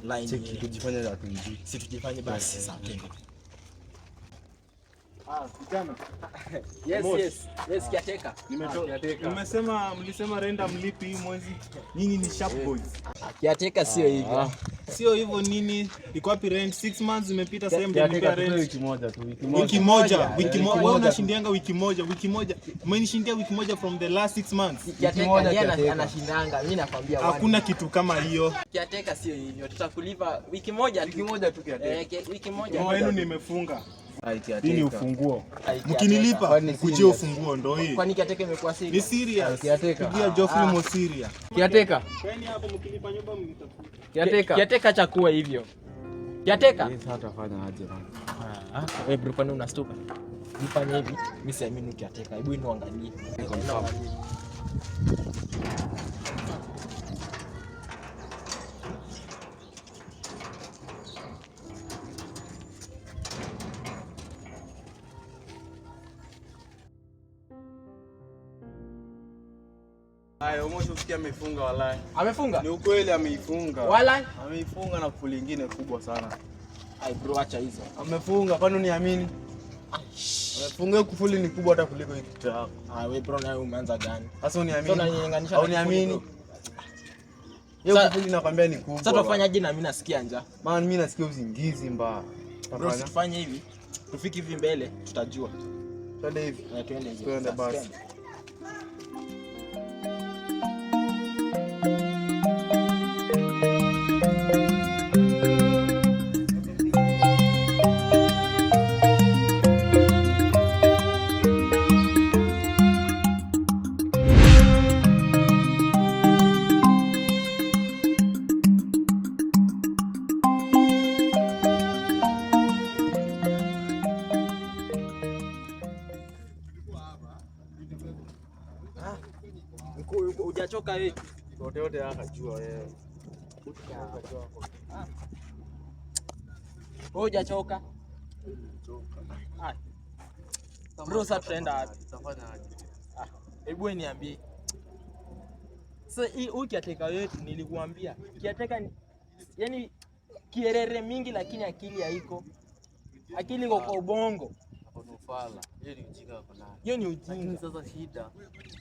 online. Cheki tujifanye za tuingie. Si tujifanye basi sawa tena. Vijana. Yes, kiateka. Mlisema renda mlipi hii mwezi. Nyinyi ni sharp boys. Kiateka sio hivyo. Sio hivyo nini? Iko wapi rent? 6 months zimepita sasa mnalipia rent. Wiki moja. Wiki moja. Wewe unashindianga wiki moja. Umenishindia wiki moja from the last 6 months. Kiateka anashindanga. Mimi nakwambia wapi. Hakuna kitu kama hiyo. Kiateka sio hivyo. Tutakulipa wiki moja tu kiateka. Wiki moja. Wenu nimefunga. Hii ufunguo. Mkinilipa kujie ufunguo ndo hii. Kwani kiateka imekuwa serious? Ni serious. Pigia Geoffrey mo serious. Kiateka. Kwani hapo mkilipa nyumba mtafuta. Kiateka chakua hivyo. Kiateka. Sasa tutafanya aje bana? Wewe bro kwani unastuka? Nifanye hivi, mimi siamini kiateka. Hebu niangalie. Hayo mwisho usikia amefunga wallahi. Amefunga? Ni ukweli ameifunga. Wallahi ameifunga na kufuli nyingine kubwa sana. Ai bro acha hizo. Amefunga kwani uniamini? Amefunga kufuli ni kubwa hata kuliko hii kitu yako. Wewe bro nawe umeanza gani? Sasa uniamini? Sasa unanilinganisha. Uniamini? Hiyo kufuli nakwambia ni kubwa. Sasa tufanyaje na mimi nasikia njaa? Maana mimi nasikia usingizi mbaya. Bro tufanye hivi. Tufiki hivi mbele tutajua. Twende hivi. Twende hivi. Twende basi. Hujachoka wewe? Yote akajua wewe. Wewe hujachoka? Bro sasa tunaenda wapi? Tutafanya aje? Hebu niambie. Sasa hii ukiateka wetu nilikuambia. Kiateka yani kierere mingi lakini akili haiko. Akili iko kwa ubongo. Unufala. Hiyo ni ujinga kwa nani? Hiyo ni ujinga. Sasa shida.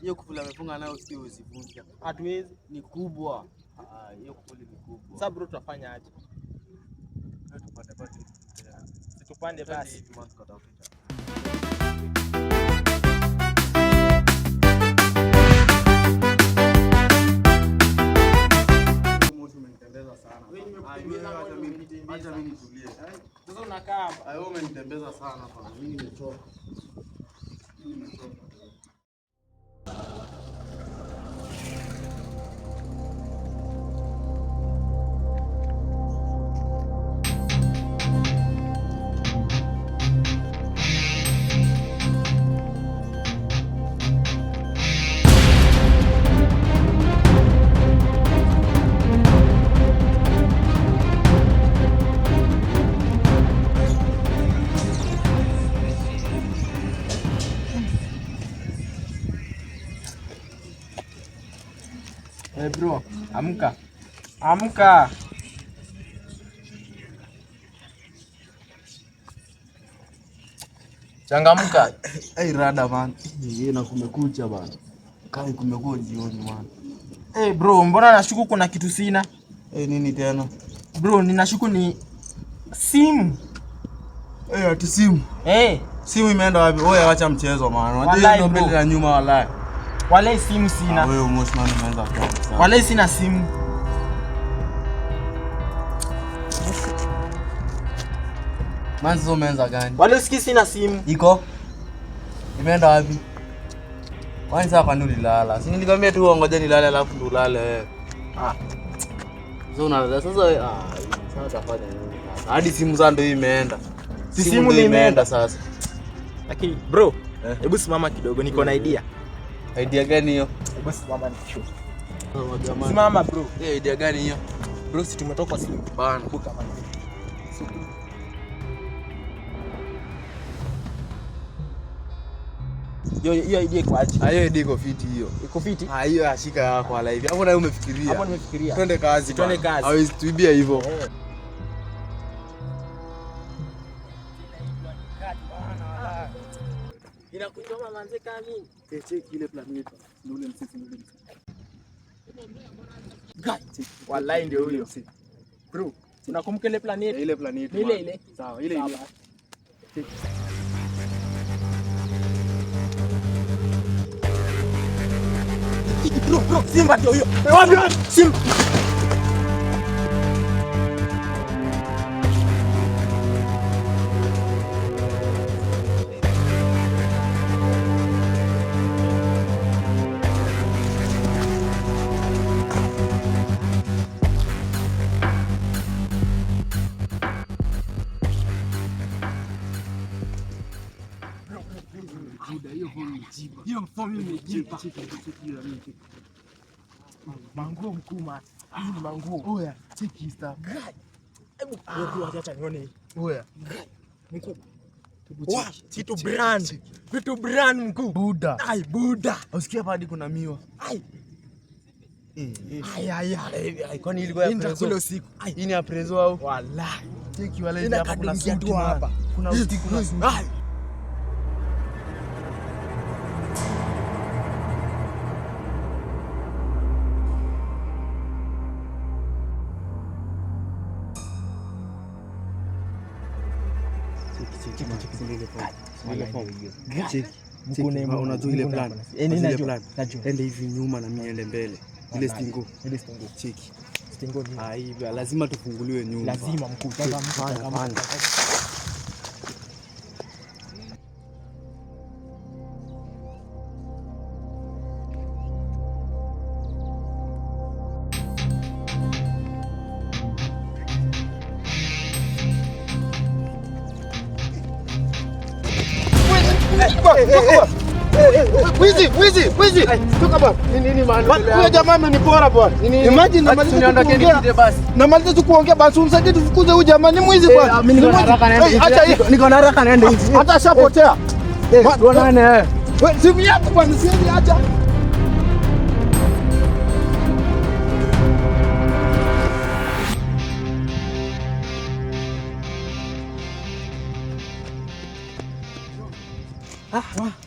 Hiyo kufuli amefunga nayo usije usivunja. Hatuwezi. Ni kubwa. Hiyo kufuli ni kubwa. Sasa bro tutafanya aje? Tupande basi. Acha mimi nitulie. Sasa unakaa hapa. Wewe umenitembeza sana hapa. Mimi nimechoka. Hey bro, amka. Amka. Changamka. Rada man. Yeye na kumekucha bana. Kai kumekuwa jioni man. Hey bro, mbona nashuku kuna kitu sina? Nini tena? Bro, ninashuku ni simu. Ati simu. Simu imeenda wapi? Wewe acha mchezo man. Unajua ndio mbele na nyuma wallahi. Wallahi simu sina. Wewe emotional umeanza kwa. Wallahi sina simu. Manzo umeanza gani? Wallahi sikii sina simu. Iko? Imeenda wapi? Wani sasa kwani ulilala? Si nilikwambia tu ngoja nilale alafu ndo ulale wewe. Sasa unalala sasa sasa utafanya nini sasa? Hadi simu za ndio imeenda. Simu imeenda sasa. Lakini bro, hebu simama kidogo niko na idea. Idea gani hiyo? Hebu simama nikishoot. Simama bro. Idea gani hiyo? Bro si tumetoka simu bana. Buka man. Hiyo idea iko aje? Hiyo idea iko fiti hiyo. Iko fiti? Hiyo ashika yako ala hivi. Hapo na wewe umefikiria. Hapo nimefikiria. Twende kazi. Twende kazi. Hawezi tuibia hivyo. Inakuchoma manze kama mimi. Check ile planeta. Ndio ule msisi ndio. Wallahi ndio huyo. Bro, unakumbuka ile planeta? Ile planeta. Ile. Sawa, ile. Bro, Simba ndio huyo. Wapi? Simba. Hiyo mfomi imejipa. Manguo mkuu man. Hii ni manguo. Oya, check hii stuff. Hebu acha nione hii. Oya. Mkuu. Vitu brand mkuu. Buda. Ai Buda. Usikia hadi kuna miwa. Ai. Kwani ilikuwa ya prezo? Kule usiku. Hii ni ya prezo au? Wallahi. Cheki wale hapa kuna suti hapa. Kuna usiku kuna suti. Ai. Unajua ile plan. Ende hivi nyuma na mimi ende mbele. Ile stingo. Cheki. Stingo ni. Hivi lazima tufunguliwe nyuma. Lazima mkuu. Wizi. Toka bwana. Nini maana? Huyo jamaa amenipora bwana. Imagine namaliza tu kuongea basi umsaidie tufukuze huyo jamaa. Ni mwizi bwana. Niko na haraka naenda hivi. Hata ashapotea. Tuonane. Wewe simu yako bwana, siende acha.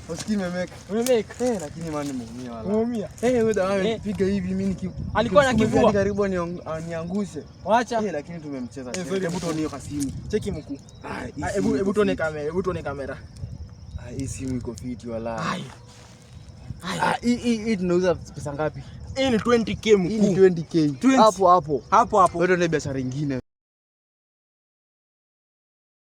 Usikii nimemeka. Umemeka. Lakini mani muumia wala. Umeumia. Wewe dawa piga hivi mimi alikuwa anakivua karibu niangushe. Acha. Lakini tumemcheza. Hebu tuone hiyo kasimu. Cheki mkuu. Hebu tuone kamera. Hii simu iko fiti wala. Hii tunauza pesa ngapi? Hii ni 20k mkuu. Hii ni 20k. Hapo. Wewe ndio biashara nyingine.